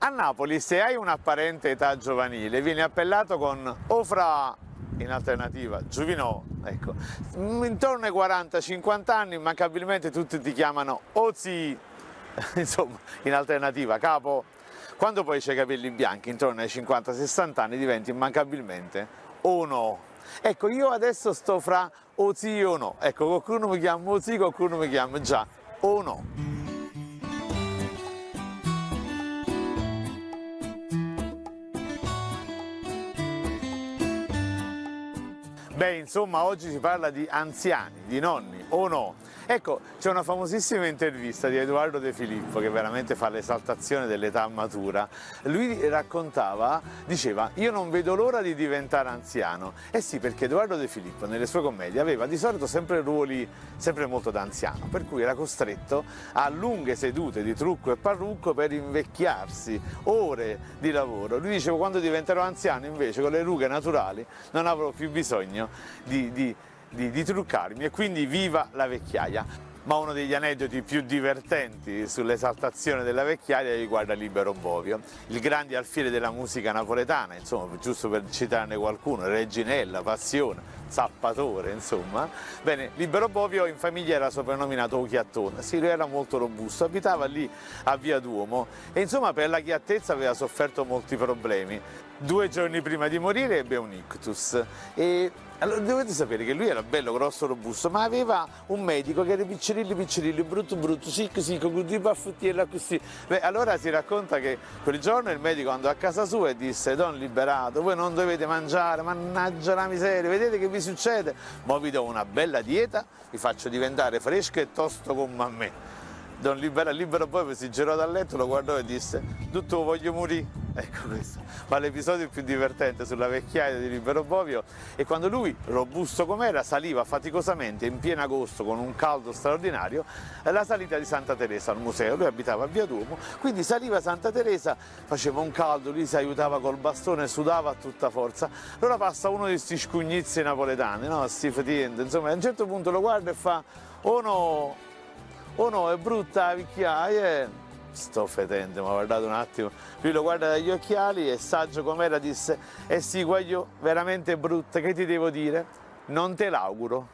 A Napoli, se hai un'apparente età giovanile, vieni appellato con o fra, in alternativa, Giuvinò, ecco, intorno ai 40-50 anni, immancabilmente tutti ti chiamano o zii, insomma, in alternativa, capo. Quando poi c'hai i capelli bianchi, intorno ai 50-60 anni, diventi immancabilmente o no. Ecco, io adesso sto fra o sì o no, ecco, qualcuno mi chiama o sì, qualcuno mi chiama già o no. Beh, insomma, oggi si parla di anziani, di nonni, o no? Ecco, c'è una famosissima intervista di Edoardo De Filippo che veramente fa l'esaltazione dell'età matura. Lui raccontava, diceva, io non vedo l'ora di diventare anziano. Eh sì, perché Edoardo De Filippo nelle sue commedie aveva di solito sempre ruoli sempre molto da anziano, per cui era costretto a lunghe sedute di trucco e parrucco per invecchiarsi, ore di lavoro. Lui diceva, quando diventerò anziano invece con le rughe naturali non avrò più bisogno di truccarmi, e quindi viva la vecchiaia. Ma uno degli aneddoti più divertenti sull'esaltazione della vecchiaia riguarda Libero Bovio, il grande alfiere della musica napoletana, insomma, giusto per citarne qualcuno, Reginella, Passione, Zappatore, insomma. Bene, Libero Bovio in famiglia era soprannominato Occhiattone, sì, lui era molto robusto, abitava lì a Via Duomo e insomma per la chiattezza aveva sofferto molti problemi. 2 giorni prima di morire ebbe un ictus e allora dovete sapere che lui era bello, grosso, robusto, ma aveva un medico che era piccirilli, brutto, sì, con tutti i baffettieri così. Beh, allora si racconta che quel giorno il medico andò a casa sua e disse: Don Liberato, voi non dovete mangiare, mannaggia la miseria, vedete che vi succede? Mo vi do una bella dieta, vi faccio diventare fresco e tosto come a me. Don Libero poi si girò dal letto, lo guardò e disse: tutto voglio morire. Ecco questo. Ma l'episodio più divertente sulla vecchiaia di Libero Bovio è quando lui, robusto com'era, saliva faticosamente in pieno agosto con un caldo straordinario la salita di Santa Teresa al museo. Lui abitava a Via Duomo, quindi saliva a Santa Teresa, faceva un caldo, lui si aiutava col bastone, sudava a tutta forza. Allora passa uno di questi scugnizzi napoletani, no? Sti fetienti, insomma, a un certo punto lo guarda e fa: oh no, è brutta la vecchiaia. Sto fetente, ma guardate un attimo. Lui lo guarda dagli occhiali e, saggio com'era, disse: eh sì, guaglio, veramente brutta, che ti devo dire? Non te l'auguro.